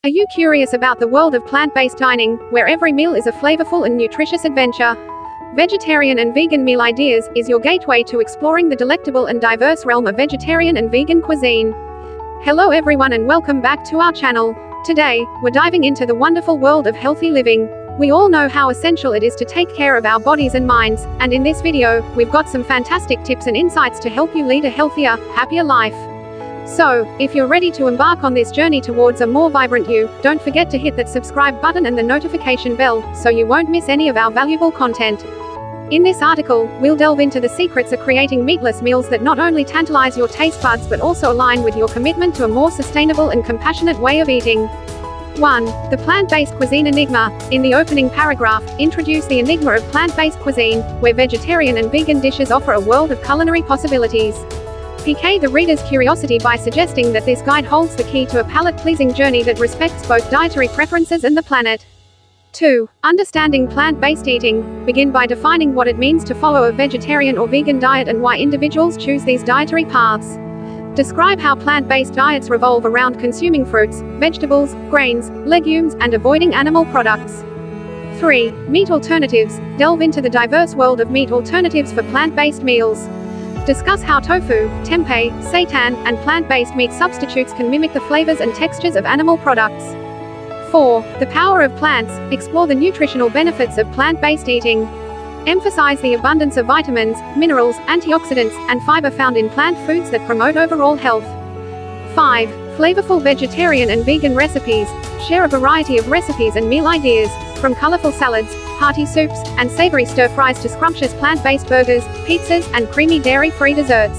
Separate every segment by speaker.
Speaker 1: Are you curious about the world of plant-based dining, where every meal is a flavorful and nutritious adventure? Vegetarian and Vegan Meal Ideas is your gateway to exploring the delectable and diverse realm of vegetarian and vegan cuisine. Hello everyone and welcome back to our channel. Today, we're diving into the wonderful world of healthy living. We all know how essential it is to take care of our bodies and minds, and in this video, we've got some fantastic tips and insights to help you lead a healthier, happier life. So, if you're ready to embark on this journey towards a more vibrant you, don't forget to hit that subscribe button and the notification bell, so you won't miss any of our valuable content. In this article, we'll delve into the secrets of creating meatless meals that not only tantalize your taste buds but also align with your commitment to a more sustainable and compassionate way of eating. 1. The plant-based cuisine enigma. In the opening paragraph, introduce the enigma of plant-based cuisine, where vegetarian and vegan dishes offer a world of culinary possibilities. Pique the reader's curiosity by suggesting that this guide holds the key to a palate-pleasing journey that respects both dietary preferences and the planet. 2. Understanding plant-based eating. Begin by defining what it means to follow a vegetarian or vegan diet and why individuals choose these dietary paths. Describe how plant-based diets revolve around consuming fruits, vegetables, grains, legumes, and avoiding animal products. 3. Meat alternatives. Delve into the diverse world of meat alternatives for plant-based meals. Discuss how tofu, tempeh, seitan, and plant-based meat substitutes can mimic the flavors and textures of animal products. 4. The power of plants. Explore the nutritional benefits of plant-based eating. Emphasize the abundance of vitamins, minerals, antioxidants, and fiber found in plant foods that promote overall health. 5. Flavorful vegetarian and vegan recipes. Share a variety of recipes and meal ideas, from colorful salads, hearty soups, and savory stir-fries to scrumptious plant-based burgers, pizzas, and creamy dairy-free desserts.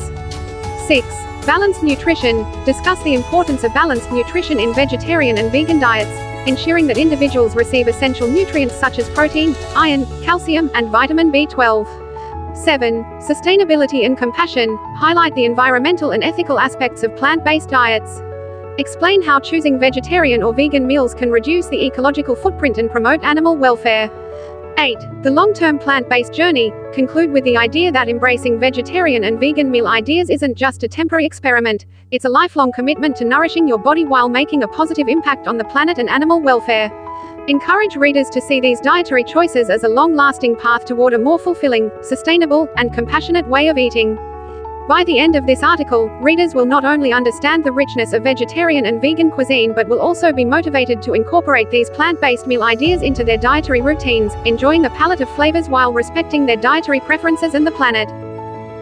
Speaker 1: 6. Balanced nutrition. Discuss the importance of balanced nutrition in vegetarian and vegan diets, ensuring that individuals receive essential nutrients such as protein, iron, calcium, and vitamin B12. 7. Sustainability and compassion. Highlight the environmental and ethical aspects of plant-based diets. Explain how choosing vegetarian or vegan meals can reduce the ecological footprint and promote animal welfare. 8. The long-term plant-based journey. Conclude with the idea that embracing vegetarian and vegan meal ideas isn't just a temporary experiment, it's a lifelong commitment to nourishing your body while making a positive impact on the planet and animal welfare. Encourage readers to see these dietary choices as a long-lasting path toward a more fulfilling, sustainable, and compassionate way of eating. By the end of this article, readers will not only understand the richness of vegetarian and vegan cuisine but will also be motivated to incorporate these plant-based meal ideas into their dietary routines, enjoying the palette of flavors while respecting their dietary preferences and the planet.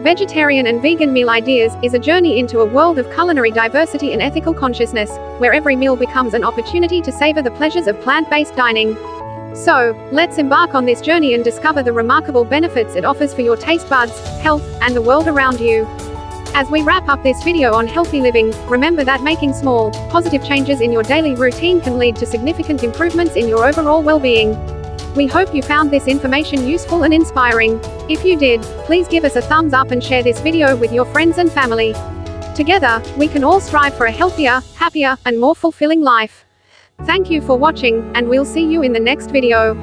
Speaker 1: Vegetarian and Vegan Meal Ideas is a journey into a world of culinary diversity and ethical consciousness, where every meal becomes an opportunity to savor the pleasures of plant-based dining. So, let's embark on this journey and discover the remarkable benefits it offers for your taste buds, health, and the world around you. As we wrap up this video on healthy living, remember that making small, positive changes in your daily routine can lead to significant improvements in your overall well-being. We hope you found this information useful and inspiring. If you did, please give us a thumbs up and share this video with your friends and family. Together, we can all strive for a healthier, happier, and more fulfilling life. Thank you for watching, and we'll see you in the next video.